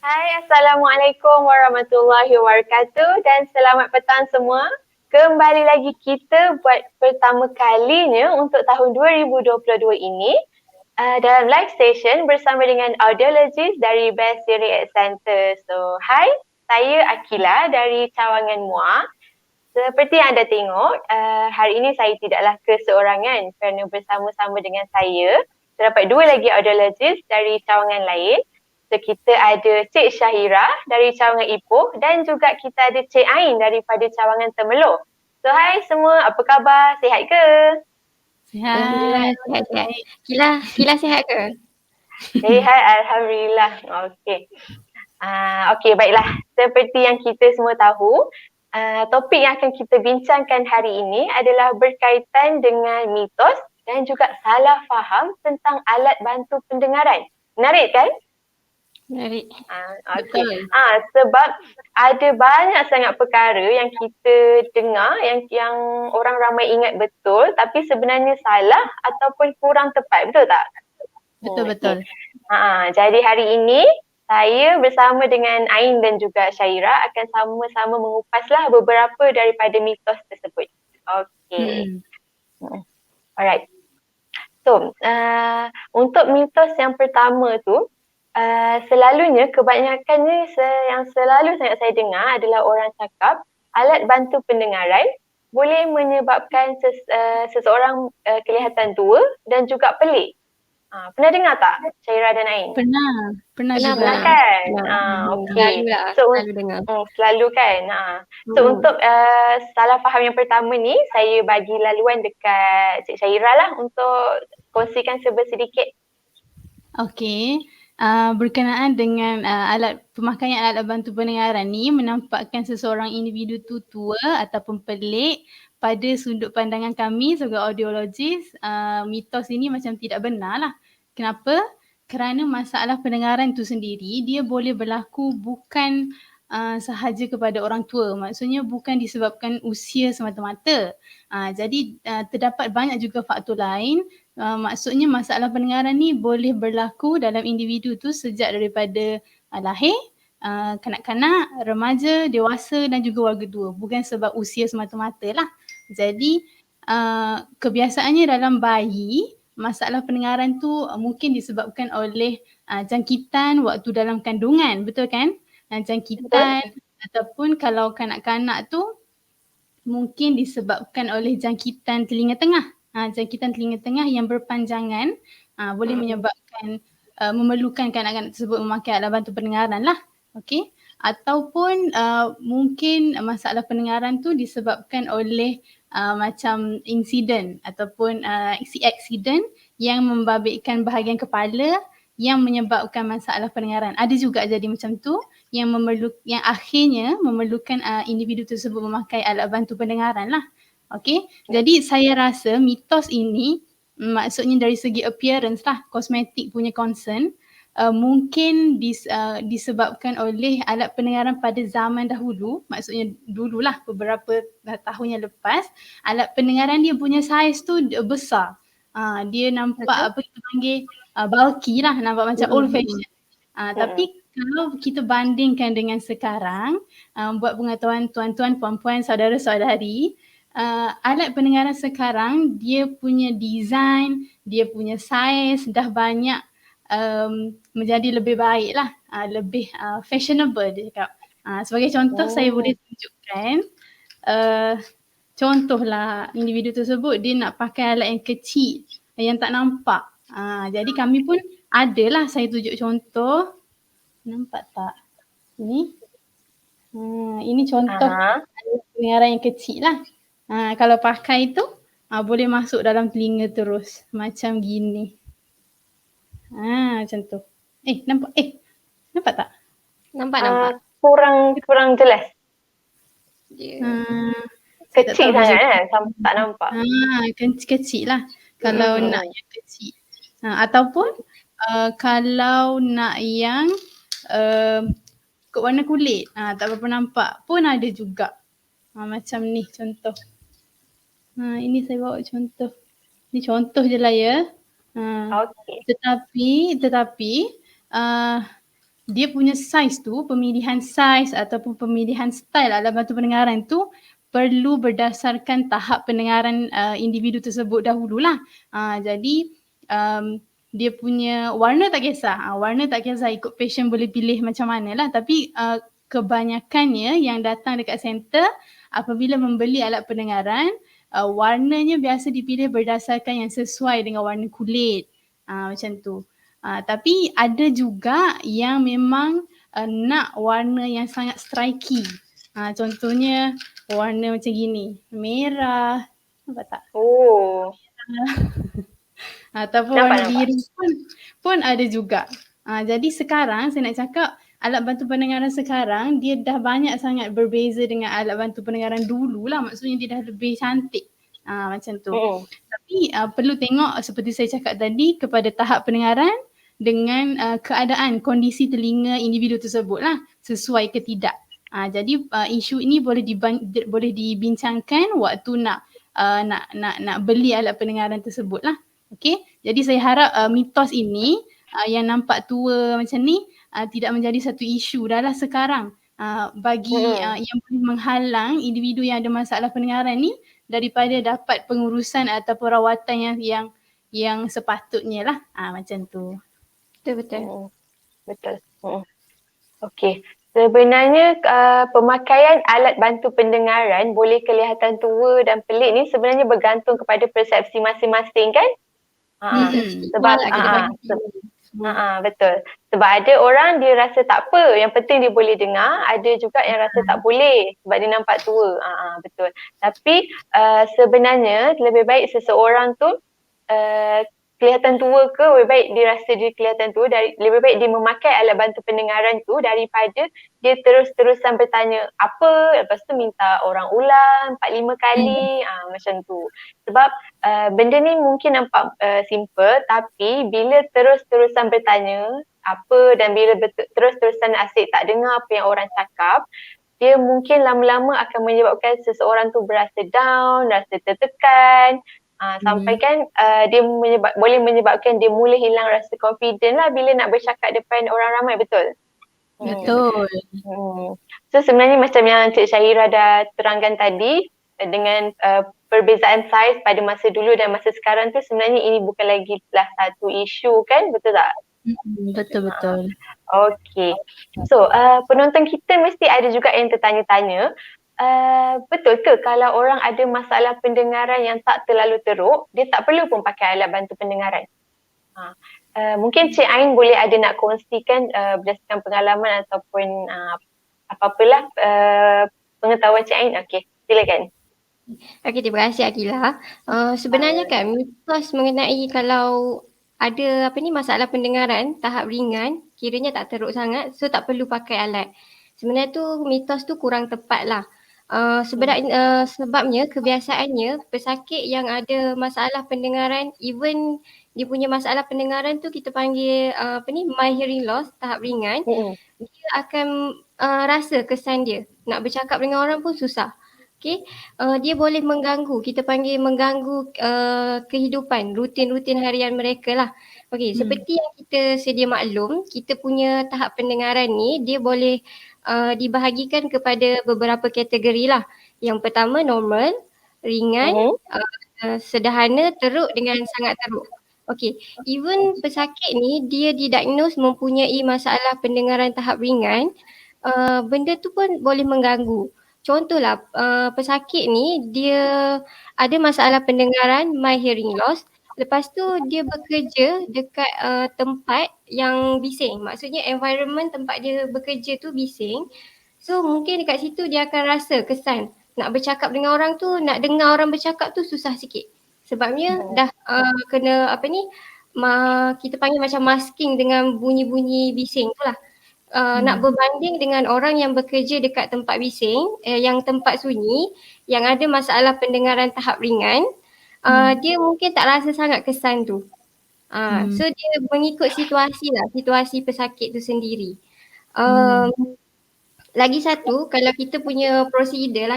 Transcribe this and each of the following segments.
Hai, Assalamualaikum warahmatullahi wabarakatuh dan selamat petang semua. Kembali lagi kita buat pertama kalinya untuk tahun 2022 ini dalam live station bersama dengan audiologist dari Best Siri Center. So, hai, saya Akila dari Cawangan Muar. Seperti yang anda tengok, hari ini saya tidaklah keseorangan kerana bersama-sama dengan saya terdapat dua lagi audiologist dari cawangan lain. So, kita ada Cik Syahira dari cawangan Ipoh dan juga kita ada Cik Ain daripada cawangan Temerloh. So, hai semua, apa khabar? Sihat ke? Sihat. Kila sihat ke? Sihat, Alhamdulillah. Okey. Okey, baiklah. Seperti yang kita semua tahu, topik yang akan kita bincangkan hari ini adalah berkaitan dengan mitos dan juga salah faham tentang alat bantu pendengaran. Menarik kan? Menarik. Okey. Sebab ada banyak sangat perkara yang kita dengar yang orang ramai ingat betul tapi sebenarnya salah ataupun kurang tepat. Betul tak? Betul. Jadi hari ini saya bersama dengan Ain dan juga Syaira akan sama-sama mengupaslah beberapa daripada mitos tersebut. Okey. Alright. So, untuk mitos yang pertama tu, selalunya kebanyakannya yang selalu sangat saya dengar adalah orang cakap alat bantu pendengaran boleh menyebabkan seseorang kelihatan tua dan juga pelik. Pernah dengar tak Syaira dan Ain? Pernah juga. Pernah kan? Okey. Selalu dengar. Selalu kan? So untuk salah faham yang pertama ni, saya bagi laluan dekat Cik Syaira lah untuk kongsikan sedikit. Okey. Berkenaan dengan pemakaian alat bantu pendengaran ni menampakkan seseorang individu tu tua ataupun pelik pada sudut pandangan kami sebagai audiologis, mitos ini macam tidak benar lah. Kenapa? Kerana masalah pendengaran tu sendiri dia boleh berlaku bukan sahaja kepada orang tua. Maksudnya bukan disebabkan usia semata-mata. Jadi terdapat banyak juga faktor lain. Maksudnya masalah pendengaran ni boleh berlaku dalam individu tu sejak daripada lahir, kanak-kanak, remaja, dewasa dan juga warga tua. Bukan sebab usia semata-mata lah. Jadi kebiasaannya dalam bayi, masalah pendengaran tu mungkin disebabkan oleh jangkitan waktu dalam kandungan. Betul kan? Jangkitan ataupun kalau kanak-kanak tu mungkin disebabkan oleh jangkitan telinga tengah. Jangkitan telinga tengah yang berpanjangan boleh menyebabkan memerlukan kanak-kanak tersebut memakai alat bantu pendengaran lah. Okey. Ataupun mungkin masalah pendengaran tu disebabkan oleh macam insiden ataupun accident yang membabitkan bahagian kepala yang menyebabkan masalah pendengaran. Ada juga jadi macam tu yang akhirnya memerlukan individu tersebut memakai alat bantu pendengaran lah. Okey. Jadi saya rasa mitos ini maksudnya dari segi appearance lah, kosmetik punya concern, mungkin disebabkan oleh alat pendengaran pada zaman dahulu, maksudnya dululah beberapa tahun yang lepas, alat pendengaran dia punya saiz tu besar. Dia nampak apa kita panggil bulky lah, nampak macam old fashion. Tapi kalau kita bandingkan dengan sekarang, buat pengetahuan tuan-tuan, puan-puan, saudara-saudari, alat pendengaran sekarang dia punya design, dia punya saiz dah banyak menjadi lebih baik lah, lebih fashionable dia cakap. Sebagai contoh saya boleh tunjukkan, contohlah individu tersebut dia nak pakai alat yang kecil, yang tak nampak. Jadi kami pun adalah saya tunjuk contoh. Nampak tak? Ini contoh alat pendengaran yang kecil lah. Kalau pakai tu boleh masuk dalam telinga terus macam gini. Macam tu. Nampak? Nampak tak? Nampak. Kurang jelas. Kecil tak sangat kan? Tak nampak. Kecil lah. Kalau nak yang kecil. Ataupun kalau nak yang kot warna kulit, tak berapa nampak pun ada juga. Macam ni contoh. Ini saya bawa contoh. Ni contoh je lah ya. Okey. Tetapi dia punya size tu, pemilihan size ataupun pemilihan style alat bantu pendengaran tu perlu berdasarkan tahap pendengaran individu tersebut dahululah. Jadi dia punya warna tak kisah. Warna tak kisah, ikut patient boleh pilih macam mana lah. Tapi kebanyakannya yang datang dekat center apabila membeli alat pendengaran, warnanya biasa dipilih berdasarkan yang sesuai dengan warna kulit. Macam tu. Tapi ada juga yang memang nak warna yang sangat striky. Contohnya warna macam gini, merah, nampak tak? Oh. Ataupun warna biru pun ada juga. Jadi sekarang saya nak cakap alat bantu pendengaran sekarang dia dah banyak sangat berbeza dengan alat bantu pendengaran dulu lah. Maksudnya dia dah lebih cantik. Macam tu. Tapi perlu tengok seperti saya cakap tadi kepada tahap pendengaran dengan keadaan kondisi telinga individu tersebut lah, sesuai ke tidak. Jadi isu ini boleh dibincangkan waktu nak beli alat pendengaran tersebut lah. Okay, jadi saya harap mitos ini yang nampak tua macam ni tidak menjadi satu isu dah lah sekarang bagi yang boleh menghalang individu yang ada masalah pendengaran ni daripada dapat pengurusan atau perawatan yang sepatutnya lah. Macam tu. Betul. Betul. Okey. Sebenarnya pemakaian alat bantu pendengaran boleh kelihatan tua dan pelik ni sebenarnya bergantung kepada persepsi masing-masing kan? Sebab betul. Sebab ada orang dia rasa tak apa, yang penting dia boleh dengar, ada juga yang rasa tak boleh sebab dia nampak tua. Betul. Tapi sebenarnya lebih baik seseorang tu kelihatan tua ke, lebih baik dia rasa dia kelihatan tua, lebih baik dia memakai alat bantu pendengaran tu daripada dia terus-terusan bertanya apa, lepas tu minta orang ulang 4-5 kali, macam tu. Sebab benda ni mungkin nampak simple, tapi bila terus-terusan bertanya apa dan bila terus-terusan asyik tak dengar apa yang orang cakap, dia mungkin lama-lama akan menyebabkan seseorang tu berasa down, rasa tertekan, sampai kan dia boleh menyebabkan dia mula hilang rasa confident lah bila nak bercakap depan orang ramai, betul? Betul. So sebenarnya macam yang Cik Syahira dah terangkan tadi, dengan perbezaan saiz pada masa dulu dan masa sekarang tu sebenarnya ini bukan lagi lah satu isu kan, betul tak? Betul-betul. Okay. So penonton kita mesti ada juga yang tertanya-tanya, betul ke kalau orang ada masalah pendengaran yang tak terlalu teruk, dia tak perlu pun pakai alat bantu pendengaran? Mungkin Cik Ain boleh ada nak kongsikan berdasarkan pengalaman ataupun apa-apalah pengetahuan Cik Ain. Okey, silakan. Okey, terima kasih Akila. Sebenarnya kan mitos mengenai kalau ada masalah pendengaran tahap ringan, kiranya tak teruk sangat, so tak perlu pakai alat. Sebenarnya tu mitos tu kurang tepat lah. Sebabnya kebiasaannya pesakit yang ada masalah pendengaran, even dia punya masalah pendengaran tu kita panggil mild hearing loss tahap ringan, dia akan rasa kesan dia nak bercakap dengan orang pun susah. Okay, dia boleh mengganggu, kita panggil mengganggu kehidupan rutin harian mereka lah. Okay, seperti yang kita sedia maklum, kita punya tahap pendengaran ni dia boleh dibahagikan kepada beberapa kategori lah. Yang pertama normal, ringan, sederhana, teruk dengan sangat teruk. Okay, even pesakit ni dia didiagnose mempunyai masalah pendengaran tahap ringan, benda tu pun boleh mengganggu. Contohlah pesakit ni dia ada masalah pendengaran, mild hearing loss. Lepas tu dia bekerja dekat tempat yang bising. Maksudnya environment tempat dia bekerja tu bising. So mungkin dekat situ dia akan rasa kesan nak bercakap dengan orang tu, nak dengar orang bercakap tu susah sikit. Sebabnya dah kena kita panggil macam masking dengan bunyi-bunyi bising tu lah. Nak berbanding dengan orang yang bekerja dekat tempat bising, yang tempat sunyi, yang ada masalah pendengaran tahap ringan, dia mungkin tak rasa sangat kesan tu. So dia mengikut situasi pesakit tu sendiri. Lagi satu, kalau kita punya prosedur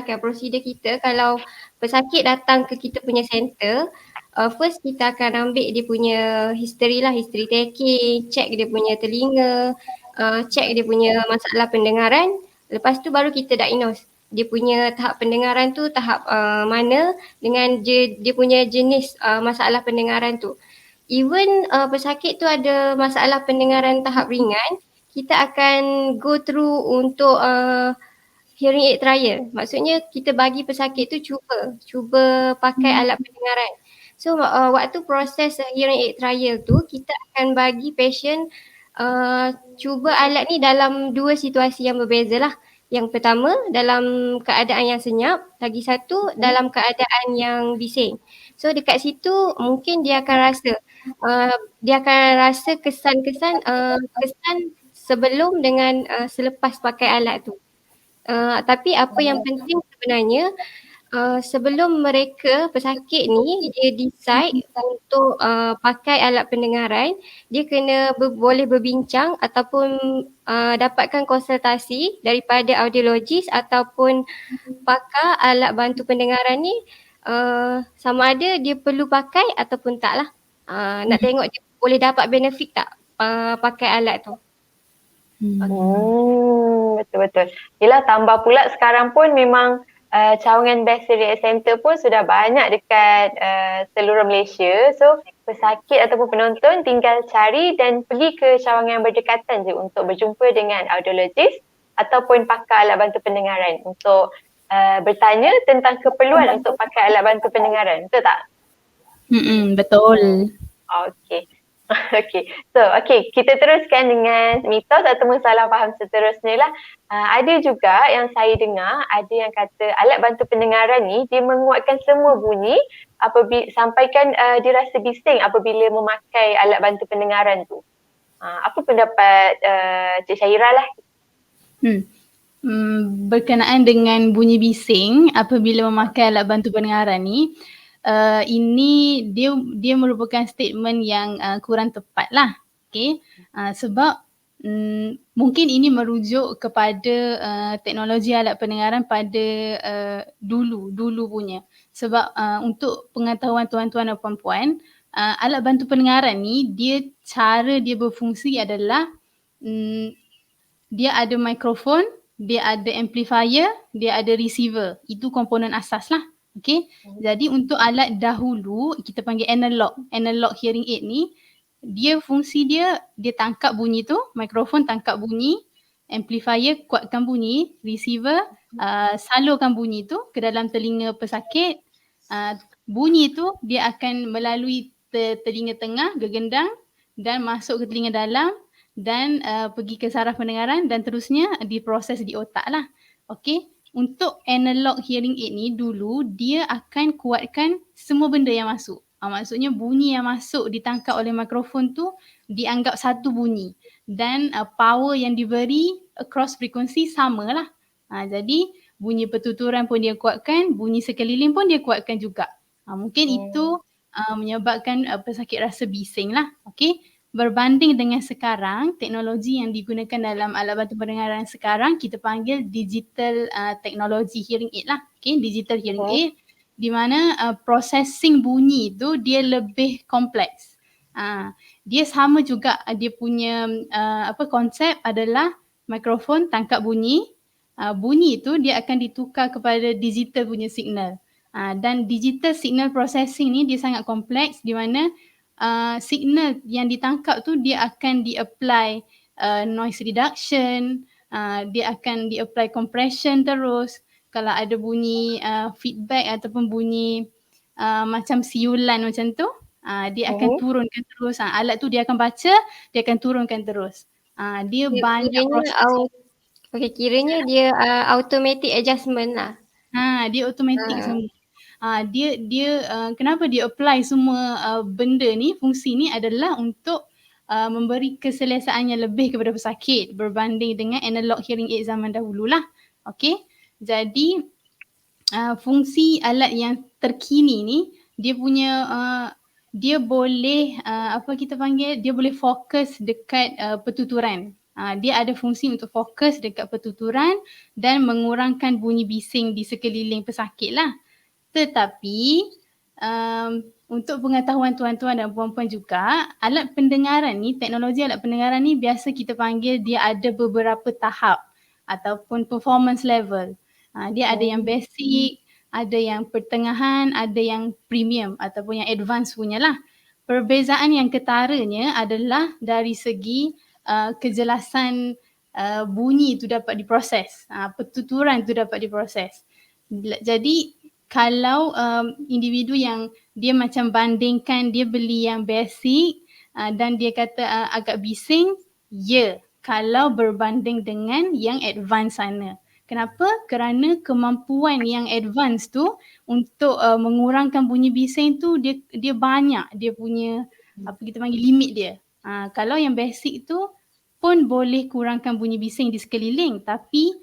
kita, kalau pesakit datang ke kita punya center, first kita akan ambil dia punya history taking, check dia punya telinga, check dia punya masalah pendengaran, lepas tu baru kita diagnose dia punya tahap pendengaran tu tahap mana dengan dia punya jenis masalah pendengaran tu. Even pesakit tu ada masalah pendengaran tahap ringan, kita akan go through untuk hearing aid trial. Maksudnya kita bagi pesakit tu cuba pakai alat pendengaran. So waktu proses hearing aid trial tu, kita akan bagi patient cuba alat ni dalam dua situasi yang berbeza lah. Yang pertama dalam keadaan yang senyap, lagi satu dalam keadaan yang bising. So dekat situ mungkin dia akan rasa kesan-kesan kesan sebelum dengan selepas pakai alat tu. Tapi apa yang penting sebenarnya sebelum mereka pesakit ni dia decide untuk pakai alat pendengaran, dia kena boleh berbincang ataupun dapatkan konsultasi daripada audiologis ataupun pakar alat bantu pendengaran ni sama ada dia perlu pakai ataupun tak lah. Nak tengok dia boleh dapat benefit tak pakai alat tu. Betul-betul. Yelah, tambah pula sekarang pun memang cawangan Best Hearing Aid Center pun sudah banyak dekat seluruh Malaysia. So pesakit ataupun penonton tinggal cari dan pergi ke cawangan yang berdekatan je untuk berjumpa dengan audiologis ataupun pakar alat bantu pendengaran untuk bertanya tentang keperluan untuk pakai alat bantu pendengaran. Betul tak? Betul. Okay. Okay, kita teruskan dengan mitos atau salah faham seterusnya lah. Ada juga yang saya dengar, ada yang kata alat bantu pendengaran ni dia menguatkan semua bunyi apabila sampaikan dirasa bising apabila memakai alat bantu pendengaran tu. Apa pendapat Cik Syahira lah? Berkenaan dengan bunyi bising apabila memakai alat bantu pendengaran ni, ini dia merupakan statement yang kurang tepat lah. Okay? Sebab mungkin ini merujuk kepada teknologi alat pendengaran pada dulu punya. Sebab untuk pengetahuan tuan-tuan dan puan-puan, alat bantu pendengaran ni cara dia berfungsi adalah dia ada mikrofon, dia ada amplifier, dia ada receiver. Itu komponen asas lah. Okay. Jadi untuk alat dahulu kita panggil analog hearing aid ni, fungsi dia tangkap bunyi tu, mikrofon tangkap bunyi, amplifier kuatkan bunyi, receiver salurkan bunyi tu ke dalam telinga pesakit. Bunyi tu dia akan melalui telinga tengah, gegendang dan masuk ke telinga dalam dan pergi ke saraf pendengaran dan terusnya diproses di otak lah. Okay. Untuk analog hearing aid ni dulu dia akan kuatkan semua benda yang masuk. Maksudnya bunyi yang masuk ditangkap oleh mikrofon tu dianggap satu bunyi dan power yang diberi across frekuensi samalah. Jadi bunyi pertuturan pun dia kuatkan, bunyi sekeliling pun dia kuatkan juga. Mungkin itu menyebabkan pesakit rasa bising lah. Okay. Berbanding dengan sekarang, teknologi yang digunakan dalam alat bantu pendengaran sekarang kita panggil digital teknologi hearing aid lah. Okay, digital hearing aid di mana processing bunyi tu dia lebih kompleks. Dia sama juga dia punya konsep adalah mikrofon tangkap bunyi. Bunyi tu dia akan ditukar kepada digital punya signal. Dan digital signal processing ni dia sangat kompleks di mana signal yang ditangkap tu dia akan di-apply noise reduction, dia akan di-apply compression terus. Kalau ada bunyi feedback ataupun bunyi macam siulan macam tu, dia akan turunkan terus. Alat tu dia akan baca, dia akan turunkan terus. Dia banyak proses. Kiranya dia automatic adjustment lah. Dia automatic semua. Dia kenapa dia apply semua benda ni, fungsi ni adalah untuk memberi keselesaan yang lebih kepada pesakit berbanding dengan analog hearing aid zaman dahulu lah. Okay. Jadi fungsi alat yang terkini ni dia punya dia boleh dia boleh fokus dekat pertuturan. Dia ada fungsi untuk fokus dekat pertuturan dan mengurangkan bunyi bising di sekeliling pesakit lah. Tetapi untuk pengetahuan tuan-tuan dan puan-puan juga, alat pendengaran ni, teknologi alat pendengaran ni biasa kita panggil dia ada beberapa tahap ataupun performance level. Dia ada yang basic, ada yang pertengahan, ada yang premium ataupun yang advance punya lah. Perbezaan yang ketaranya adalah dari segi kejelasan bunyi itu dapat diproses, pertuturan itu dapat diproses. Jadi kalau individu yang dia macam bandingkan, dia beli yang basic dan dia kata agak bising, ya, kalau berbanding dengan yang advance sana. Kenapa? Kerana kemampuan yang advance tu untuk mengurangkan bunyi bising tu dia banyak, dia punya apa kita panggil limit dia. Kalau yang basic tu pun boleh kurangkan bunyi bising di sekeliling tapi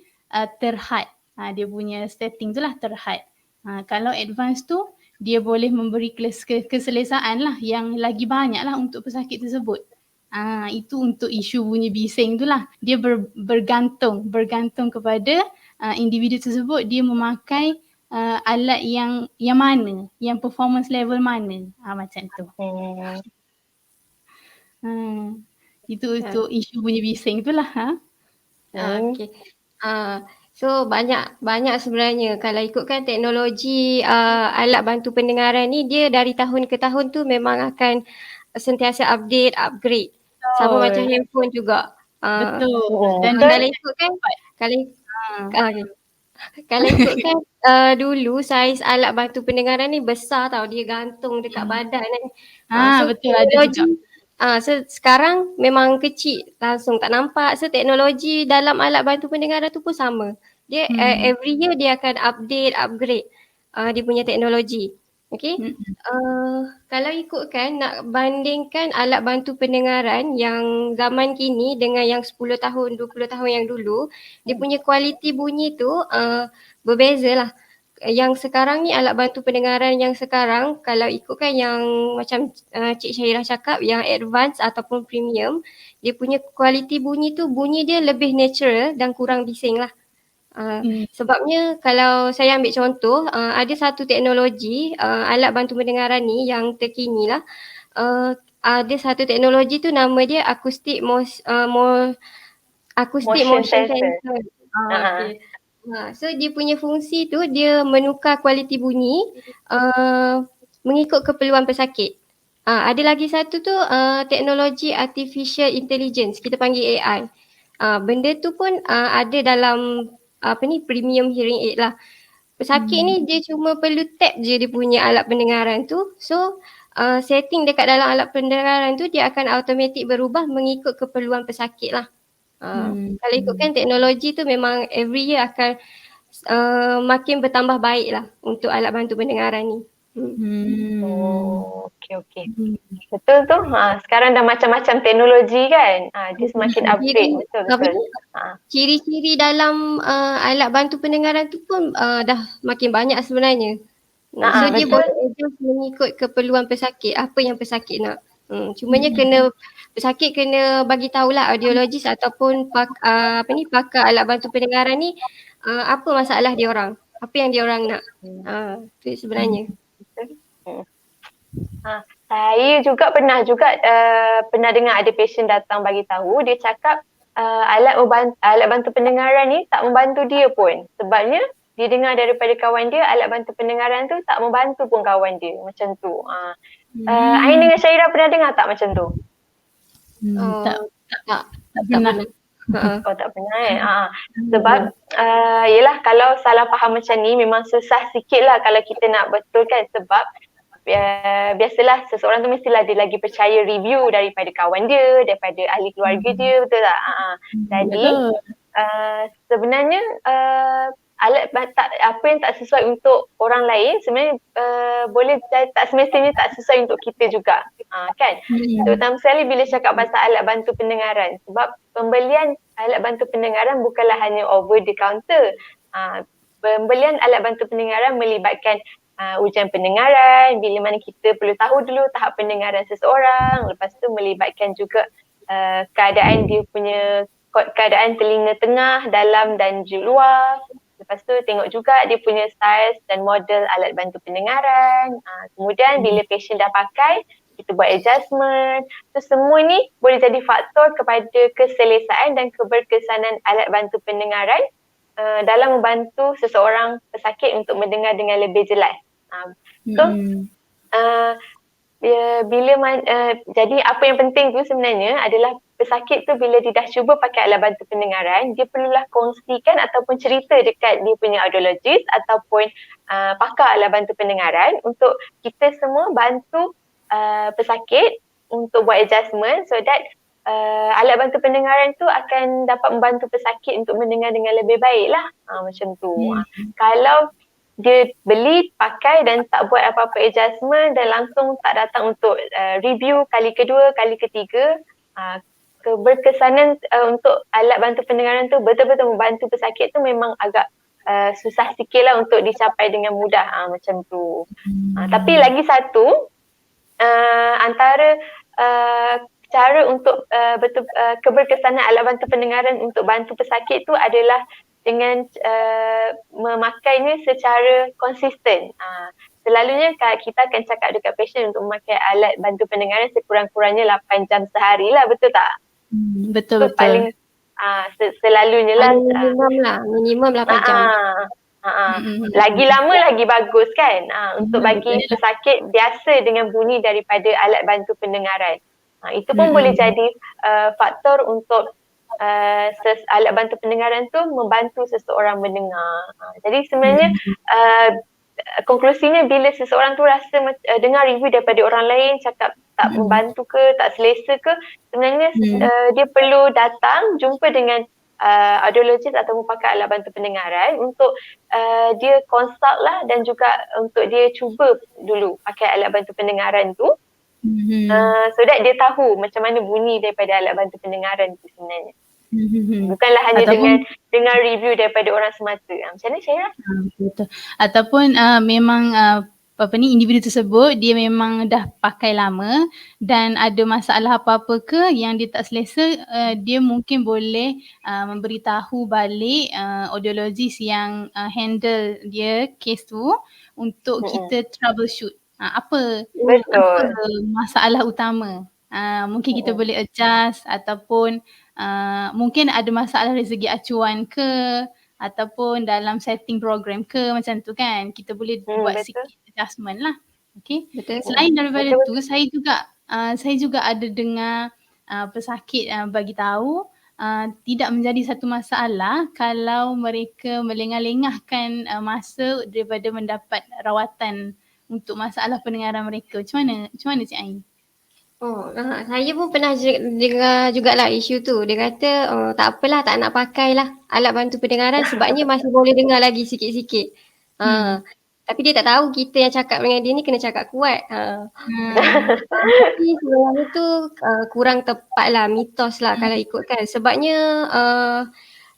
terhad. Dia punya setting tu lah terhad. Kalau advance tu dia boleh memberi keselesaan lah yang lagi banyak lah untuk pesakit tersebut. Itu untuk isu bunyi bising tu lah. Dia bergantung kepada individu tersebut dia memakai alat yang mana, yang performance level mana, macam tu. Itu untuk isu bunyi bising tu lah. Okay. So banyak sebenarnya kalau ikutkan teknologi alat bantu pendengaran ni, dia dari tahun ke tahun tu memang akan sentiasa update, upgrade. Sama macam handphone juga. Betul. Dan kalau ikutkan kalau ikutkan dulu saiz alat bantu pendengaran ni besar tau, dia gantung dekat badan kan. So betul, ada juga. So sekarang memang kecil, langsung tak nampak. So teknologi dalam alat bantu pendengaran tu pun sama. Dia every year dia akan update, upgrade dia punya teknologi. Okay. Kalau ikutkan nak bandingkan alat bantu pendengaran yang zaman kini dengan yang 10 tahun, 20 tahun yang dulu, dia punya kualiti bunyi tu berbeza lah. Yang sekarang ni alat bantu pendengaran yang sekarang, kalau ikutkan yang macam Cik Syahirah cakap, yang advance ataupun premium, dia punya kualiti bunyi tu, bunyi dia lebih natural dan kurang bising lah. Sebabnya kalau saya ambil contoh, ada satu teknologi alat bantu pendengaran ni yang terkini lah. Ada satu teknologi tu nama dia acoustic motion sensor. Okay. So dia punya fungsi tu dia menukar kualiti bunyi mengikut keperluan pesakit. Ada lagi satu tu teknologi artificial intelligence, kita panggil AI. Benda tu pun ada dalam premium hearing aid lah. Pesakit ni dia cuma perlu tap je dia punya alat pendengaran tu. So setting dekat dalam alat pendengaran tu dia akan automatik berubah mengikut keperluan pesakit lah. Kalau ikutkan teknologi tu memang every year akan makin bertambah baik lah untuk alat bantu pendengaran ni. Okay. Betul tu. Sekarang dah macam-macam teknologi kan. Dia semakin upgrade. Betul. Ciri-ciri dalam alat bantu pendengaran tu pun dah makin banyak sebenarnya. So dia boleh adjust mengikut keperluan pesakit, apa yang pesakit nak. Cumanya pesakit kena bagi tahulah audiologis ataupun pakar alat bantu pendengaran ni apa masalah dia orang, apa yang dia orang nak. Tu sebenarnya. Saya juga pernah dengar ada patient datang bagi tahu, dia cakap alat bantu pendengaran ni tak membantu dia pun. Sebabnya dia dengar daripada kawan dia alat bantu pendengaran tu tak membantu pun kawan dia, macam tu. Ain dengan Syahirah pernah dengar tak macam tu? Tak pernah. Tak pernah Sebab yelah, kalau salah faham macam ni memang susah sikit lah kalau kita nak betulkan. Sebab biasalah seseorang tu mestilah dia lagi percaya review daripada kawan dia, daripada ahli keluarga dia, betul tak? Jadi sebenarnya apa yang tak sesuai untuk orang lain sebenarnya boleh tak semestinya tak sesuai untuk kita juga, kan? Terutama sekali bila cakap pasal alat bantu pendengaran, sebab pembelian alat bantu pendengaran bukanlah hanya over the counter. Pembelian alat bantu pendengaran melibatkan ujian pendengaran, bila mana kita perlu tahu dulu tahap pendengaran seseorang, lepas tu melibatkan juga keadaan dia punya keadaan telinga tengah, dalam dan luar. Lepas tu tengok juga dia punya saiz dan model alat bantu pendengaran. Kemudian bila patient dah pakai, kita buat adjustment. So semua ni boleh jadi faktor kepada keselesaan dan keberkesanan alat bantu pendengaran dalam membantu seseorang pesakit untuk mendengar dengan lebih jelas. Jadi apa yang penting tu sebenarnya adalah pesakit tu bila dia dah cuba pakai alat bantu pendengaran, dia perlulah kongsikan ataupun cerita dekat dia punya audiologist ataupun pakar alat bantu pendengaran untuk kita semua bantu pesakit untuk buat adjustment so that alat bantu pendengaran tu akan dapat membantu pesakit untuk mendengar dengan lebih baik lah. Macam tu. Kalau dia beli, pakai dan tak buat apa-apa adjustment dan langsung tak datang untuk review kali kedua, kali ketiga, keberkesanan untuk alat bantu pendengaran tu betul-betul membantu pesakit tu memang agak susah sikit lah untuk dicapai dengan mudah macam tu. Tapi lagi satu, antara cara untuk keberkesanan alat bantu pendengaran untuk bantu pesakit tu adalah dengan memakainya secara konsisten. Selalunya kita akan cakap dekat patient untuk memakai alat bantu pendengaran sekurang-kurangnya 8 jam sehari lah, betul tak? Betul. Paling selalunya lah. Minimum 8 jam. Lagi lama lagi bagus kan, untuk bagi pesakit biasa dengan bunyi daripada alat bantu pendengaran. Itu pun boleh jadi faktor untuk alat bantu pendengaran tu membantu seseorang mendengar. Jadi sebenarnya konklusinya bila seseorang tu rasa dengar review daripada orang lain cakap tak membantu ke, tak selesa ke, sebenarnya dia perlu datang jumpa dengan audiologist atau pakar alat bantu pendengaran untuk dia consult lah dan juga untuk dia cuba dulu pakai alat bantu pendengaran tu so that dia tahu macam mana bunyi daripada alat bantu pendengaran tu sebenarnya. Bukanlah hanya dengan dengar review daripada orang semata. Macam mana Syairah? Betul. Ataupun memang individu tersebut dia memang dah pakai lama dan ada masalah apa-apa ke yang dia tak selesa, dia mungkin boleh memberitahu balik audiologist yang handle dia case tu untuk kita troubleshoot. Apa masalah utama. Mungkin kita boleh adjust ataupun mungkin ada masalah dari segi acuan ke ataupun dalam setting program ke, macam tu kan. Kita boleh buat sikit adjustment lah. Okay. Selain daripada tu, saya juga ada dengar pesakit bagi tahu tidak menjadi satu masalah kalau mereka melengah-lengahkan masa daripada mendapat rawatan untuk masalah pendengaran mereka. Macam mana Cik Ain? Saya pun pernah dengar jugalah isu tu. Dia kata tak apalah, tak nak pakai lah alat bantu pendengaran sebabnya masih boleh dengar lagi sikit-sikit. Tapi dia tak tahu kita yang cakap dengan dia ni kena cakap kuat. Tapi sebenarnya tu kurang tepat lah, mitos lah kalau ikutkan. Sebabnya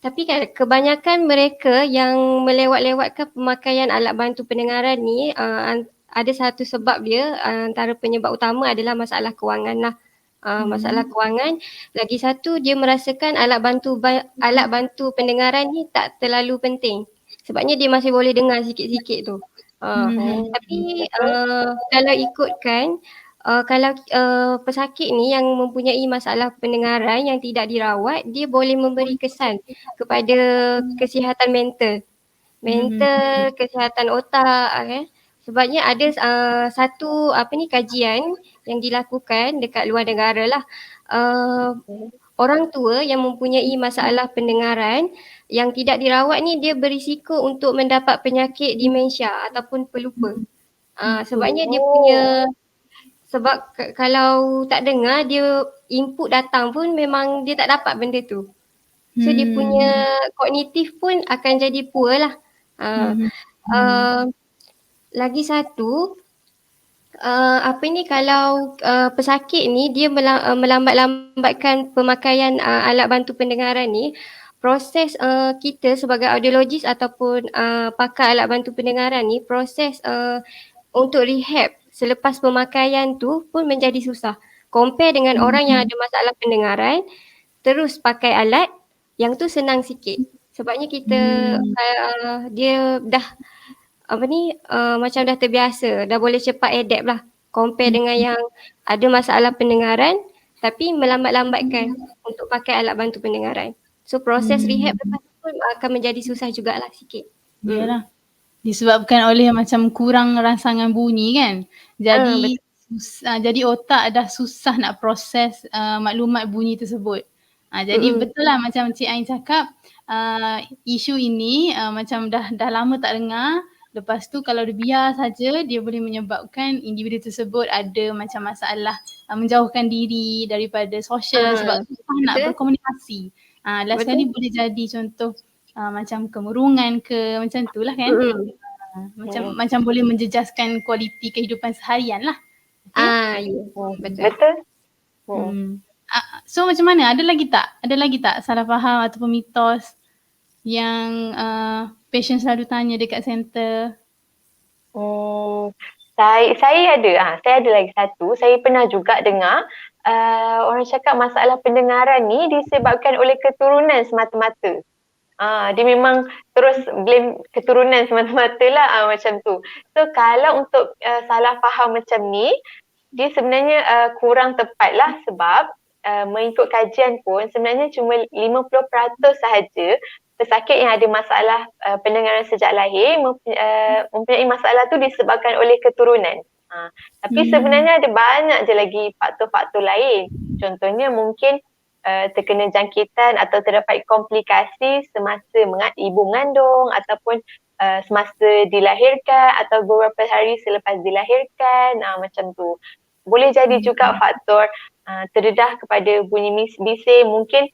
tapi kan kebanyakan mereka yang melewat-lewatkan pemakaian alat bantu pendengaran ni ada satu sebab dia, antara penyebab utama adalah masalah kewangan lah. Masalah kewangan. Lagi satu, dia merasakan alat bantu pendengaran ni tak terlalu penting. Sebabnya dia masih boleh dengar sikit-sikit tu. Tapi kalau ikutkan, kalau pesakit ni yang mempunyai masalah pendengaran yang tidak dirawat, dia boleh memberi kesan kepada kesihatan mental. Kesihatan otak. Sebabnya ada satu kajian yang dilakukan dekat luar negara lah. Orang tua yang mempunyai masalah pendengaran yang tidak dirawat ni dia berisiko untuk mendapat penyakit demensia ataupun pelupa. Sebabnya dia punya, sebab kalau tak dengar, dia input datang pun memang dia tak dapat benda tu. So dia punya kognitif pun akan jadi poor lah. Lagi satu, kalau pesakit ni dia melambat-lambatkan pemakaian alat bantu pendengaran ni, proses kita sebagai audiologist ataupun pakar alat bantu pendengaran ni, proses untuk rehab selepas pemakaian tu pun menjadi susah. Compare dengan orang yang ada masalah pendengaran terus pakai alat, yang tu senang sikit. Sebabnya kita dia dah macam dah terbiasa, dah boleh cepat adapt lah. Compare dengan yang ada masalah pendengaran tapi melambat-lambatkan untuk pakai alat bantu pendengaran. So proses rehab lepas tu pun akan menjadi susah jugalah sikit. Yalah. Disebabkan oleh macam kurang rangsangan bunyi kan. Jadi jadi otak dah susah nak proses maklumat bunyi tersebut. Jadi betul lah macam Cik Ain cakap, isu ini macam dah lama tak dengar. Lepas tu kalau dia biar saja, dia boleh menyebabkan individu tersebut ada macam masalah menjauhkan diri daripada sosial sebab susah nak berkomunikasi. Last kali boleh jadi contoh macam kemurungan ke macam tu lah kan. Macam boleh menjejaskan kualiti kehidupan seharian lah. Ya, betul. So macam mana? Ada lagi tak salah faham ataupun mitos yang patient selalu tanya dekat center? Saya ada lagi satu. Saya pernah juga dengar orang cakap masalah pendengaran ni disebabkan oleh keturunan semata-mata. Dia memang terus blame keturunan semata-mata lah macam tu. So kalau untuk salah faham macam ni, dia sebenarnya kurang tepat lah sebab mengikut kajian pun sebenarnya cuma 50% sahaja pesakit yang ada masalah pendengaran sejak lahir mempunyai masalah tu disebabkan oleh keturunan. Tapi sebenarnya ada banyak je lagi faktor-faktor lain. Contohnya mungkin terkena jangkitan atau terdapat komplikasi semasa ibu mengandung ataupun semasa dilahirkan atau beberapa hari selepas dilahirkan, macam tu. Boleh jadi juga faktor terdedah kepada bunyi bising, mungkin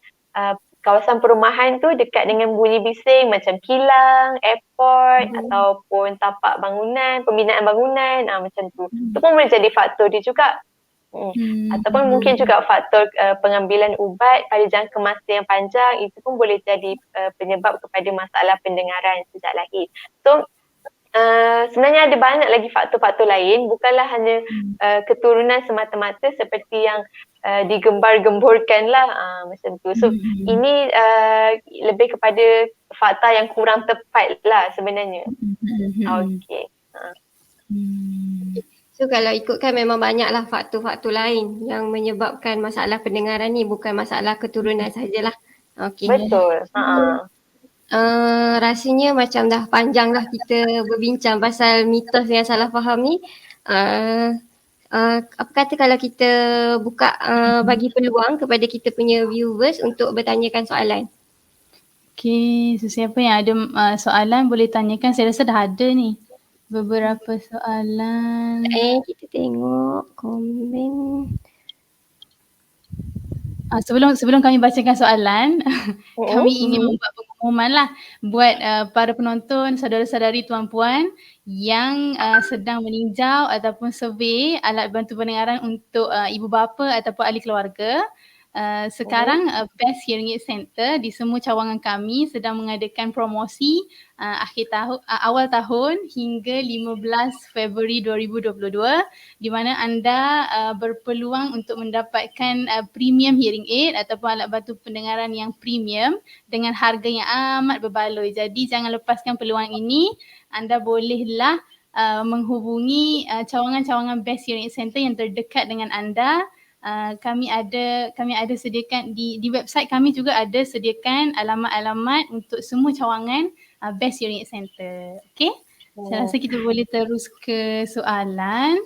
kawasan perumahan tu dekat dengan bunyi bising macam kilang, airport ataupun tapak bangunan, pembinaan bangunan, macam tu. Itu pun boleh jadi faktor dia juga. Ataupun mungkin juga faktor pengambilan ubat pada jangka masa yang panjang, itu pun boleh jadi penyebab kepada masalah pendengaran sejak lahir. So sebenarnya ada banyak lagi faktor-faktor lain, bukanlah hanya keturunan semata-mata seperti yang digembar-gemburkan lah macam tu. So ini lebih kepada fakta yang kurang tepat lah sebenarnya. Okay. So kalau ikutkan memang banyaklah faktor-faktor lain yang menyebabkan masalah pendengaran ni, bukan masalah keturunan sajalah. Okay. Betul. Rasanya macam dah panjang lah kita berbincang pasal mitos yang salah faham ni. Apa kata kalau kita buka bagi peluang kepada kita punya viewers untuk bertanyakan soalan. Okay, sesiapa yang ada soalan boleh tanyakan. Saya rasa dah ada ni beberapa soalan. Kita tengok komen. Sebelum kami bacakan soalan, kami ingin membuat pengumuman lah buat para penonton, saudara-saudari, tuan-puan yang sedang meninjau ataupun survey alat bantu pendengaran untuk ibu bapa ataupun ahli keluarga. Sekarang Best Hearing Aid Center di semua cawangan kami sedang mengadakan promosi awal tahun hingga 15 Februari 2022 di mana anda berpeluang untuk mendapatkan premium hearing aid ataupun alat bantu pendengaran yang premium dengan harga yang amat berbaloi. Jadi jangan lepaskan peluang ini. Anda bolehlah menghubungi cawangan-cawangan Best Hearing Aid Center yang terdekat dengan anda. Kami ada sediakan di website kami juga ada sediakan alamat-alamat untuk semua cawangan Best Hearing Aid Center. Okay? Saya rasa kita boleh terus ke soalan.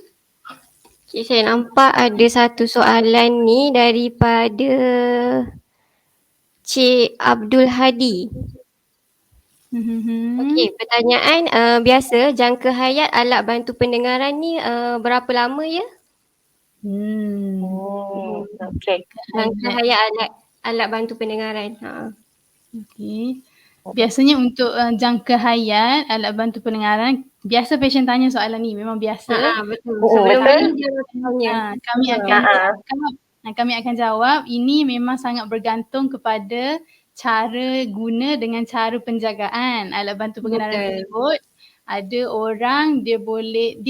Okay, saya nampak ada satu soalan ni daripada Cik Abdul Hadi. Okey, pertanyaan biasa, jangka hayat alat bantu pendengaran ni berapa lama ya? Okay. Jangka hayat alat bantu pendengaran. Okey. Biasanya untuk jangka hayat alat bantu pendengaran, biasa pasien tanya soalan ni, memang biasa. Betul. Sebelum ni dia tanya. Kami akan jawab. Ini memang sangat bergantung kepada cara guna dengan cara penjagaan alat bantu pendengaran tersebut. Ada orang dia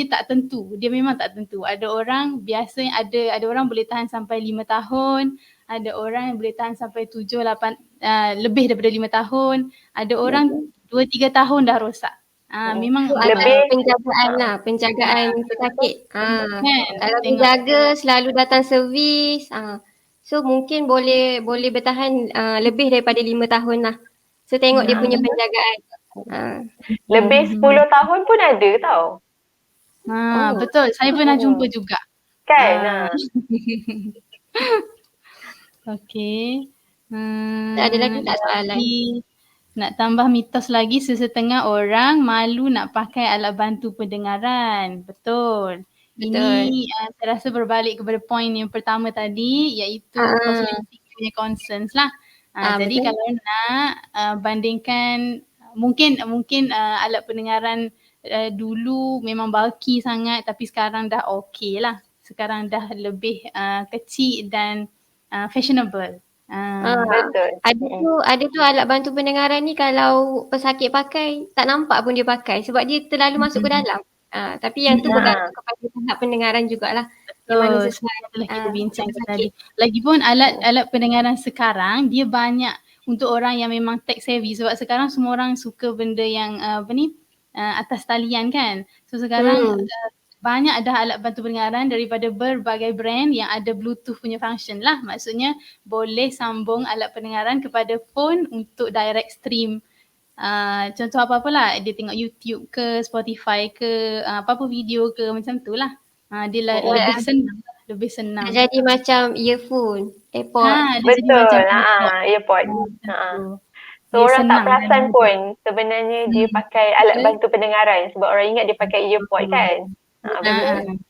tak tentu, dia memang tak tentu. Ada orang biasanya ada orang boleh tahan sampai 5 tahun, ada orang yang boleh tahan sampai 7, 8 lebih daripada 5 tahun, ada orang 2-3 tahun dah rosak. Memang So, Lebih- ada penjagaan lah, penjagaan pesakit. kan, Kalau tengok. penjaga selalu datang servis, so mungkin boleh bertahan lebih daripada 5 tahun lah. So tengok dia punya penjagaan. Lebih 10 tahun pun ada tau. Oh. Betul, saya pernah jumpa juga. Kan? Okey. Ada lagi tak soalan? Nak tambah mitos lagi, sesetengah orang malu nak pakai alat bantu pendengaran. Betul. Ini saya rasa berbalik kepada poin yang pertama tadi, iaitu cosmetic punya concerns lah. Jadi betul. kalau nak bandingkan mungkin alat pendengaran dulu memang bulky sangat, tapi sekarang dah okey lah. Sekarang dah lebih kecil dan fashionable. Betul. Ada tu alat bantu pendengaran ni kalau pesakit pakai tak nampak pun dia pakai sebab dia terlalu masuk ke dalam. Tapi yang tu bergantung kepada tahap pendengaran jugalah. Betul, setelah kita bincangkan tadi. Lagipun alat pendengaran sekarang dia banyak untuk orang yang memang tech savvy, sebab sekarang semua orang suka benda yang atas talian kan. So sekarang banyak dah alat bantu pendengaran daripada berbagai brand yang ada Bluetooth punya function lah. Maksudnya boleh sambung alat pendengaran kepada phone untuk direct stream. Contoh apa-apalah, dia tengok YouTube ke, Spotify ke, apa-apa video ke, macam tu lah. Dia lebih senang. Jadi macam earphone, AirPod. Dia jadi Betul. macam earpod. So Dia orang tak senang perasan dan pun sebenarnya dia pakai alat bantu pendengaran sebab orang ingat dia pakai earpod kan. Betul.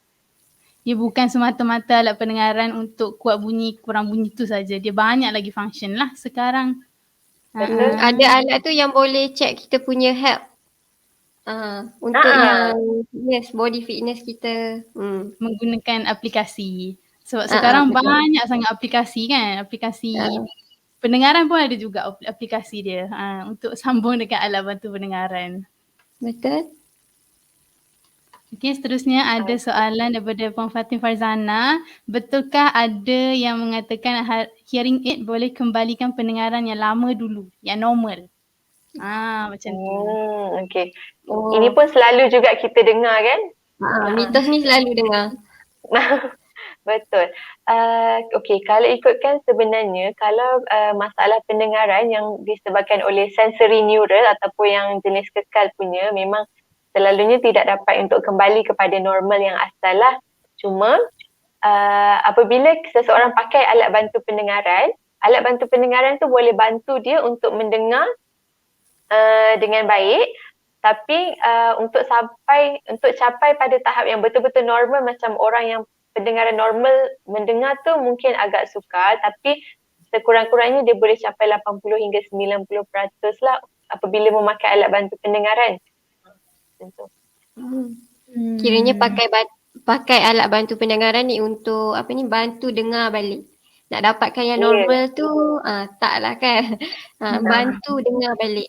Dia bukan semata-mata alat pendengaran untuk kuat bunyi, kurang bunyi tu saja. Dia banyak lagi function lah sekarang. Betul. Ada alat tu yang boleh check kita punya health. Untuk yang fitness, body fitness kita. Menggunakan aplikasi. Sebab sekarang banyak sangat aplikasi kan. Aplikasi pendengaran pun ada juga aplikasi dia untuk sambung dengan alat bantu pendengaran. Betul. Okey, seterusnya ada soalan daripada Puan Fatin Farzana. Betulkah ada yang mengatakan hearing aid boleh kembalikan pendengaran yang lama dulu, yang normal? Macam tu. Okey. Ini pun selalu juga kita dengar kan? Mitos ni selalu dengar. Betul. Okey, kalau ikutkan sebenarnya kalau masalah pendengaran yang disebabkan oleh sensory neural ataupun yang jenis kekal punya, memang selalunya tidak dapat untuk kembali kepada normal yang asal lah. Cuma apabila seseorang pakai alat bantu pendengaran tu boleh bantu dia untuk mendengar dengan baik, tapi untuk capai pada tahap yang betul-betul normal macam orang yang pendengaran normal mendengar tu mungkin agak sukar, tapi sekurang-kurangnya dia boleh capai 80 hingga 90% lah apabila memakai alat bantu pendengaran. Kiranya pakai alat bantu pendengaran ni untuk bantu dengar balik. Nak dapatkan yang normal tu taklah kan. Bantu dengar balik.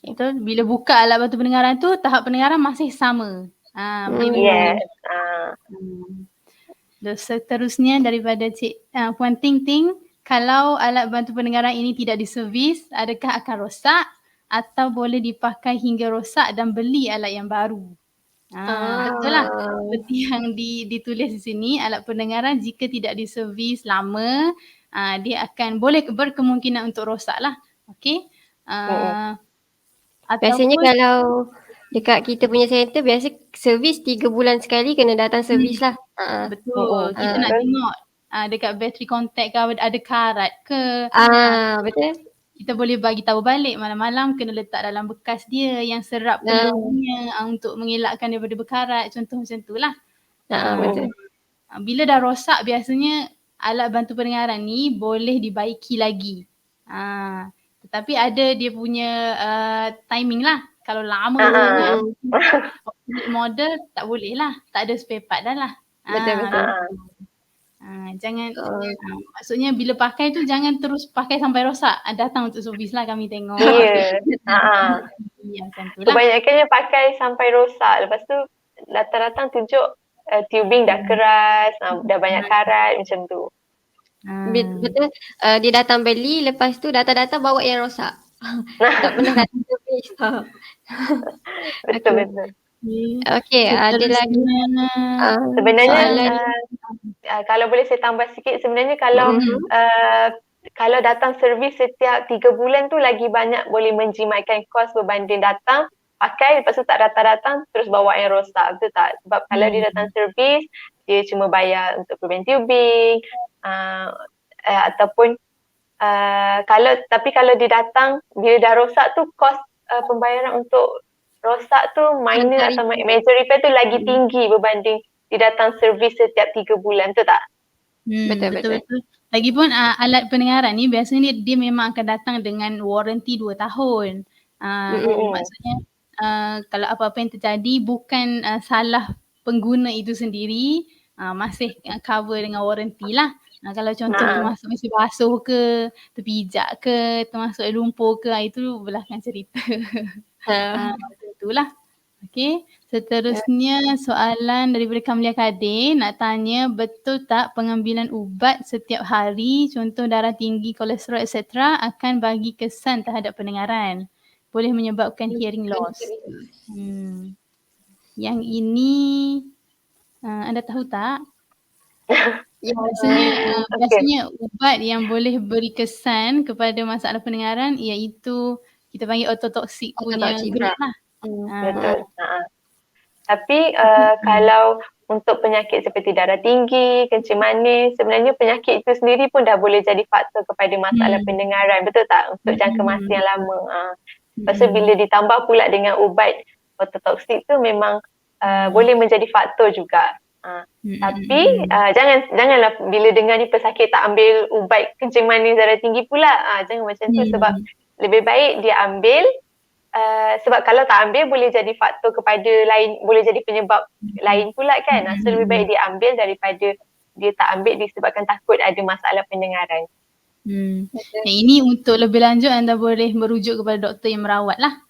Betul. Bila buka alat bantu pendengaran tu, tahap pendengaran masih sama. Dan seterusnya daripada Puan Ting Ting, kalau alat bantu pendengaran ini tidak diservis, adakah akan rosak atau boleh dipakai hingga rosak dan beli alat yang baru? Betul lah. Seperti yang ditulis di sini, alat pendengaran jika tidak diservis lama, dia akan boleh berkemungkinan untuk rosak lah. Okey. Biasanya kalau dekat kita punya center, biasa servis 3 bulan sekali kena datang servis lah. Betul. Kita nak tengok dekat battery contact ke ada karat ke. Betul. Kita boleh bagi tahu balik malam-malam kena letak dalam bekas dia yang serap pelurunya untuk mengelakkan daripada berkarat. Contoh macam tu lah. Betul. Bila dah rosak biasanya alat bantu pendengaran ni boleh dibaiki lagi. Tetapi ada dia punya timing lah. Kalau lama sangat model tak boleh lah. Tak ada spare part dah lah. Betul. Jangan maksudnya bila pakai tu jangan terus pakai sampai rosak. Datang untuk servis lah kami tengok. Macam tu lah. Kebanyakannya pakai sampai rosak. Lepas tu datang-datang tunjuk tubing dah keras, dah banyak karat macam tu. Betul, dia datang beli, lepas tu datang-datang bawa yang rosak. Tak pernah datang servis. Betul Okey. betul. Okey, ada lagi Seterusnya, Sebenarnya soalan. kalau boleh saya tambah sikit, sebenarnya kalau kalau datang servis setiap 3 bulan tu lagi banyak boleh menjimatkan kos berbanding datang pakai lepas tu tak datang-datang terus bawa yang rosak, betul tak? Sebab kalau dia datang servis dia cuma bayar untuk preventive tubing ataupun kalau dia datang bila dah rosak tu kos pembayaran untuk rosak tu minor atau major repair tu lagi tinggi berbanding dia datang servis setiap 3 bulan, betul tak? Betul. Lagipun alat pendengaran ni biasanya dia memang akan datang dengan waranti 2 tahun. Maksudnya kalau apa-apa yang terjadi bukan salah pengguna itu sendiri, masih cover dengan waranti lah. Kalau contoh termasuk mesin basuh ke, terpijak ke, termasuk lumpur ke, itu belakang cerita. Macam itulah. Okey, seterusnya soalan daripada Kamlia Kadir nak tanya, betul tak pengambilan ubat setiap hari, contoh darah tinggi, kolesterol etc. akan bagi kesan terhadap pendengaran? Boleh menyebabkan hearing loss. Yang ini anda tahu tak? Biasanya ubat yang boleh beri kesan kepada masalah pendengaran iaitu kita panggil ototoksik punya group lah. Betul. Tapi kalau untuk penyakit seperti darah tinggi, kencing manis, sebenarnya penyakit itu sendiri pun dah boleh jadi faktor kepada masalah pendengaran, betul tak? Untuk jangka masa yang lama. Lepas tu bila ditambah pula dengan ubat ototoksik tu memang boleh menjadi faktor juga. Tapi janganlah bila dengar ni pesakit tak ambil ubat kencing manis darah tinggi pula. Jangan macam tu sebab lebih baik dia ambil. Sebab kalau tak ambil boleh jadi faktor kepada lain, boleh jadi penyebab lain pula kan. So lebih baik dia ambil daripada dia tak ambil disebabkan takut ada masalah pendengaran. Yang ini untuk lebih lanjut anda boleh merujuk kepada doktor yang merawat lah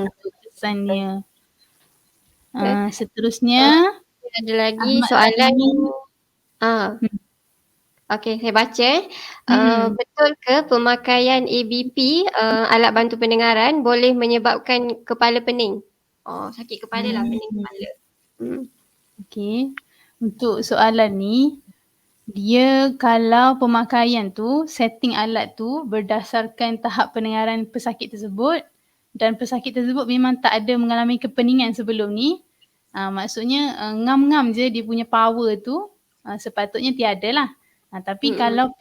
untuk kesannya. Seterusnya ada lagi soalan. Okey, saya baca. Betul ke pemakaian ABP, alat bantu pendengaran, boleh menyebabkan kepala pening? Sakit kepala lah, pening kepala. Okey. Untuk soalan ni, dia kalau pemakaian tu, setting alat tu berdasarkan tahap pendengaran pesakit tersebut dan pesakit tersebut memang tak ada mengalami kepeningan sebelum ni, maksudnya ngam-ngam je dia punya power tu, sepatutnya tiada lah. Tapi kalau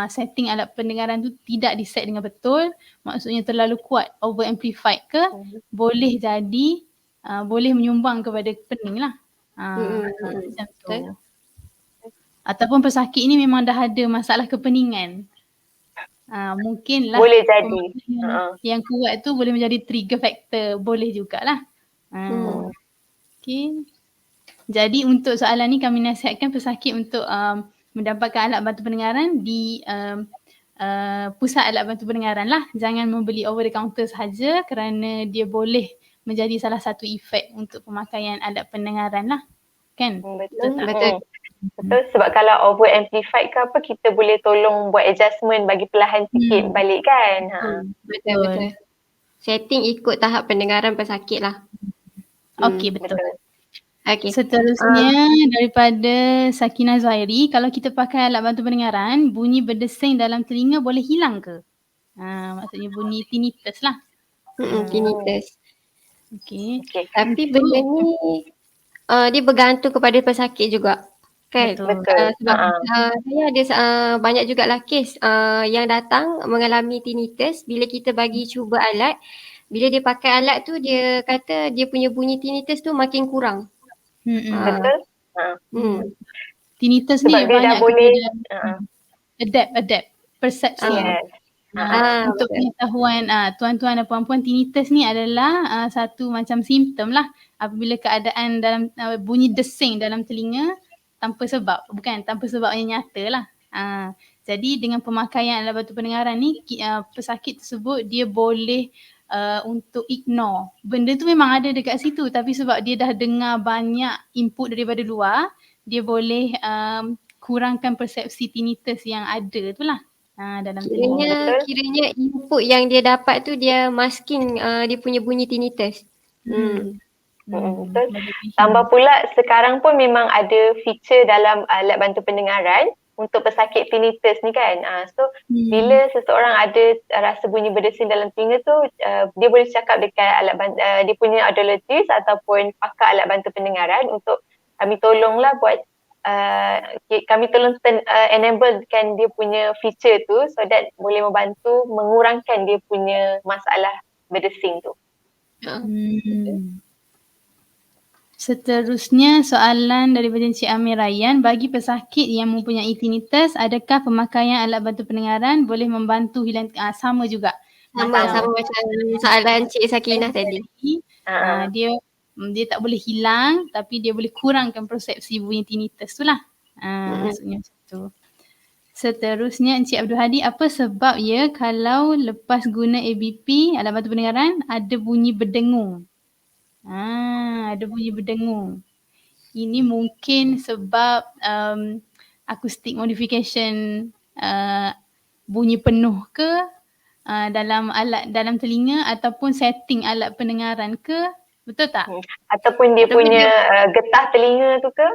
setting alat pendengaran tu tidak diset dengan betul, maksudnya terlalu kuat, over amplified ke, boleh jadi boleh menyumbang kepada pening lah. Macam tu. Ataupun pesakit ni memang dah ada masalah kepeningan. Mungkinlah boleh jadi yang kuat tu boleh menjadi trigger factor, boleh jugalah. Okay. Jadi untuk soalan ni kami nasihatkan pesakit untuk mendapatkan alat bantu pendengaran di pusat alat bantu pendengaran lah. Jangan membeli over the counter sahaja kerana dia boleh menjadi salah satu efek untuk pemakaian alat pendengaran lah. Kan? Betul. Sebab kalau over amplified ke apa, kita boleh tolong buat adjustment bagi perlahan sikit balik kan. Betul. Setting ikut tahap pendengaran pesakit lah. Okey, betul. Okay. Seterusnya daripada Sakina Zairi, kalau kita pakai alat bantu pendengaran, bunyi berdesing dalam telinga boleh hilang ke? Maksudnya bunyi tinnitus lah. Tinnitus. Okay. Tapi benda ni dia bergantung kepada pesakit juga. Kan? Betul. Sebab saya ada banyak jugalah kes yang datang mengalami tinnitus. Bila kita bagi cuba alat, bila dia pakai alat tu dia kata dia punya bunyi tinnitus tu makin kurang. Betul. Tinnitus sebab ni dia dah boleh adapt persepsi. Untuk pengetahuan tuan-tuan dan puan-puan, tinnitus ni adalah satu macam simptom lah apabila keadaan dalam bunyi desing dalam telinga tanpa sebab, bukan tanpa sebab yang nyata lah. Jadi dengan pemakaian alat bantu pendengaran ni, pesakit tersebut dia boleh untuk ignore. Benda tu memang ada dekat situ tapi sebab dia dah dengar banyak input daripada luar, dia boleh kurangkan persepsi tinnitus yang ada tu lah dalam telinga. Kiranya input yang dia dapat tu dia masking dia punya bunyi tinnitus. Betul. Tambah pula sekarang pun memang ada feature dalam alat bantu pendengaran untuk pesakit tinnitus ni kan. So bila seseorang ada rasa bunyi berdesing dalam telinga tu, dia boleh cakap dekat dia punya audiologist ataupun pakar alat bantu pendengaran untuk kami tolonglah buat kami tolong enablekan dia punya feature tu so that boleh membantu mengurangkan dia punya masalah berdesing tu. Seterusnya soalan daripada Encik Amir Rayyan, bagi pesakit yang mempunyai tinnitus, adakah pemakaian alat bantu pendengaran boleh membantu hilang sama juga? Sama macam soalan Cik Sakinah tadi. Dia tak boleh hilang tapi dia boleh kurangkan persepsi bunyi tinnitus tu lah. Maksudnya macam tu. Seterusnya Encik Abdul Hadi, apa sebab ya kalau lepas guna ABP, alat bantu pendengaran, ada bunyi berdengung? Ada bunyi berdengung. Ini mungkin sebab acoustic modification bunyi penuh ke dalam telinga ataupun setting alat pendengaran ke, betul tak? Ataupun dia punya getah telinga tu ke?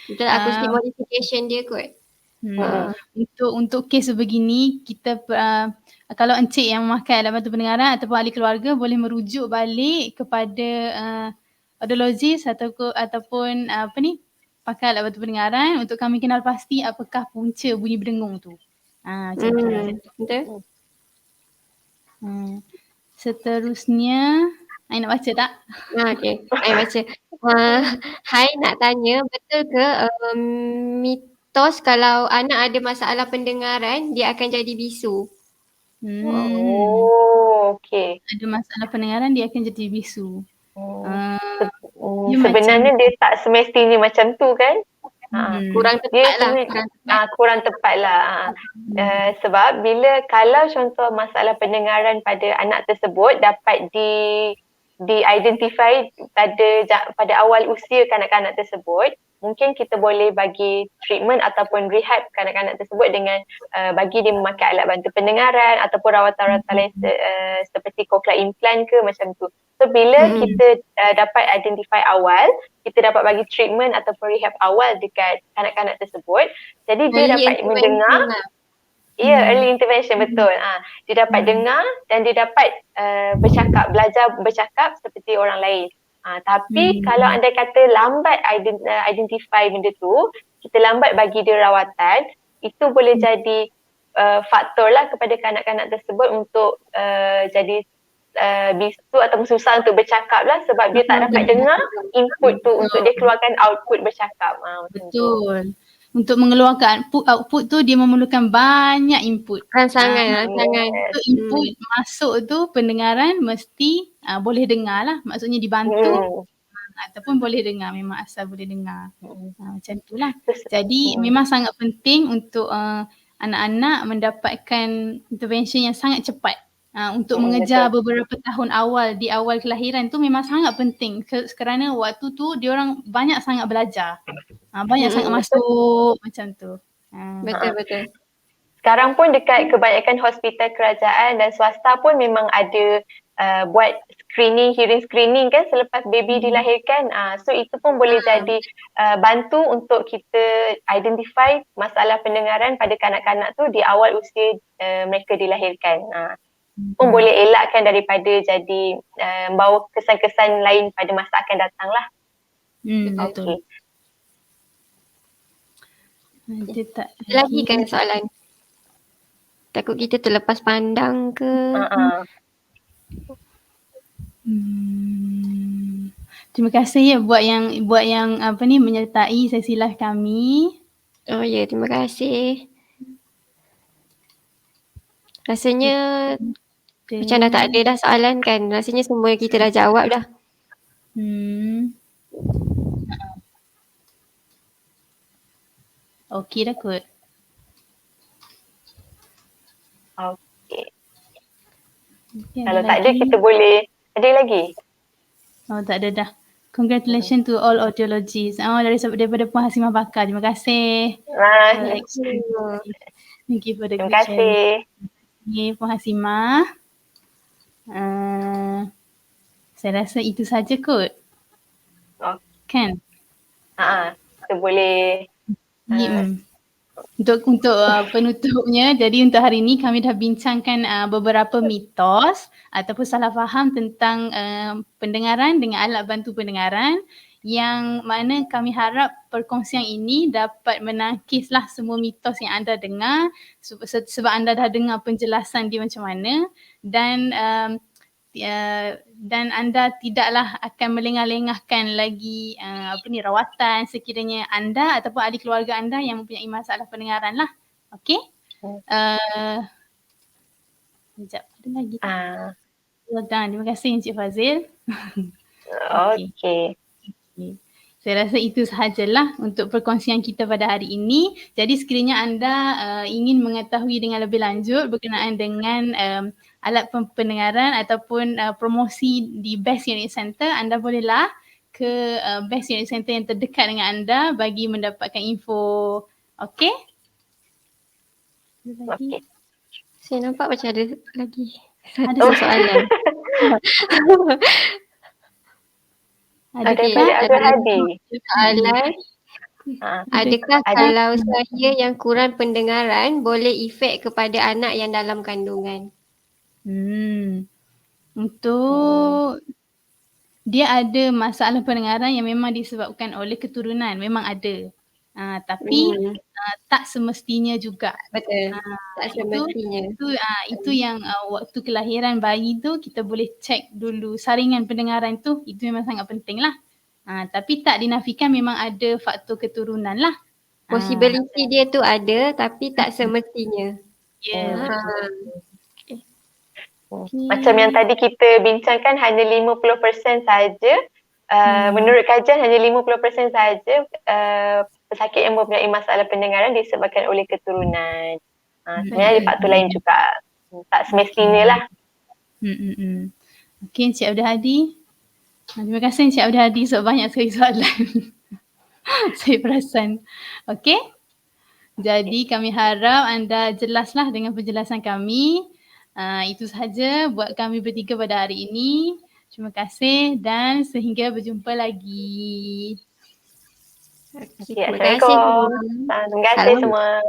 Betul, acoustic modification dia kot. Untuk kes sebegini kita kalau encik yang memakai alat bantu pendengaran ataupun ahli keluarga boleh merujuk balik kepada audiologist ataupun pakar alat bantu pendengaran untuk kami kenal pasti apakah punca bunyi berdengung tu. Macam tu. Betul. Seterusnya, Ai nak baca tak? Okey, Ai baca. Hai, nak tanya, betul ke mitos kalau anak ada masalah pendengaran dia akan jadi bisu? Okey. Ada masalah pendengaran dia akan jadi bisu. Sebenarnya dia tak semestinya macam tu kan? Kurang tepat lah. Kurang tepat lah. Sebab kalau contoh masalah pendengaran pada anak tersebut dapat di-identify pada awal usia kanak-kanak tersebut, mungkin kita boleh bagi treatment ataupun rehab kanak-kanak tersebut dengan bagi dia memakai alat bantu pendengaran ataupun rawatan-rawatan lain seperti cochlear implant ke macam tu. So bila kita dapat identify awal, kita dapat bagi treatment ataupun rehab awal dekat kanak-kanak tersebut, jadi dia dapat mendengar. Early intervention, betul. Dia dapat dengar dan dia dapat belajar bercakap seperti orang lain. Tapi kalau anda kata lambat identify benda tu, kita lambat bagi dia rawatan, itu boleh jadi faktor lah kepada kanak-kanak tersebut untuk jadi bisu ataupun susah untuk bercakap lah sebab dia tak dapat dengar input tu untuk dia keluarkan output bercakap. Betul. Untuk mengeluarkan output tu dia memerlukan banyak input. Rangsangan. Untuk input masuk tu pendengaran mesti boleh dengar lah. Maksudnya dibantu ataupun boleh dengar, memang asal boleh dengar. Macam tu lah. Jadi memang sangat penting untuk anak-anak mendapatkan intervention yang sangat cepat. Untuk mengejar beberapa tahun awal di awal kelahiran tu memang sangat penting kerana waktu tu diorang banyak sangat belajar. Banyak sangat masuk macam tu. Betul. Sekarang pun dekat kebanyakan hospital kerajaan dan swasta pun memang ada buat hearing screening kan selepas baby dilahirkan. So itu pun boleh jadi bantu untuk kita identify masalah pendengaran pada kanak-kanak tu di awal usia mereka dilahirkan. Pun boleh elakkan daripada jadi membawa kesan-kesan lain pada masa akan datang lah. Betul. Ada lagi kan soalan? Takut kita terlepas pandang ke? Terima kasih ya buat yang menyertai sesi live kami. Oh ya, terima kasih. Rasanya macam dah tak ada dah soalan kan? Rasanya semua kita dah jawab dah. Okey dah kot. Okey. Kalau tak ada kita boleh, ada lagi? Oh tak ada dah. Congratulations to all audiologists. Daripada Puan Hasimah Bakar. Terima kasih. Thank you for the Terima good sharing. kasih. Okay, Puan Hasimah. Saya rasa itu saja kot. Oh. Kan? Kita boleh Untuk penutupnya, jadi untuk hari ini kami dah bincangkan beberapa mitos ataupun salah faham tentang pendengaran dengan alat bantu pendengaran, yang mana kami harap perkongsian ini dapat menangkislah semua mitos yang anda dengar, sebab anda dah dengar penjelasan dia macam mana, dan anda tidaklah akan melengah-lengahkan lagi rawatan sekiranya anda ataupun ahli keluarga anda yang mempunyai masalah pendengaran lah. Okey? Sekejap, ada lagi tak? Well done. Terima kasih Encik Fazil. Okey. Saya rasa itu sahajalah untuk perkongsian kita pada hari ini. Jadi sekiranya anda ingin mengetahui dengan lebih lanjut berkenaan dengan alat pendengaran ataupun promosi di Best Hearing Center, anda bolehlah ke Best Hearing Center yang terdekat dengan anda bagi mendapatkan info. Okey? Okey. Saya nampak macam ada lagi Ada satu soalan. Soalan. Adakah kalau saya yang kurang pendengaran boleh efek kepada anak yang dalam kandungan? Untuk dia ada masalah pendengaran yang memang disebabkan oleh keturunan, memang ada. Tapi tak semestinya juga. Betul. Tak semestinya. Itu yang waktu kelahiran bayi tu kita boleh cek dulu saringan pendengaran tu, itu memang sangat penting lah. Tapi tak dinafikan memang ada faktor keturunan lah. Possibility dia tu ada tapi tak semestinya. Macam yang tadi kita bincangkan hanya 50% saja. Menurut kajian hanya 50% saja pesakit yang mempunyai masalah pendengaran disebabkan oleh keturunan. Sebenarnya ada faktor lain juga. Tak semestinya lah. Okey, Encik Abdul Hadi. Terima kasih Encik Abdul Hadi sebab banyak sekali soalan. Saya perasan. Okey. Jadi kami harap anda jelaslah dengan penjelasan kami. Itu sahaja buat kami bertiga pada hari ini. Terima kasih dan sehingga berjumpa lagi. Assalamualaikum. Terima kasih semua.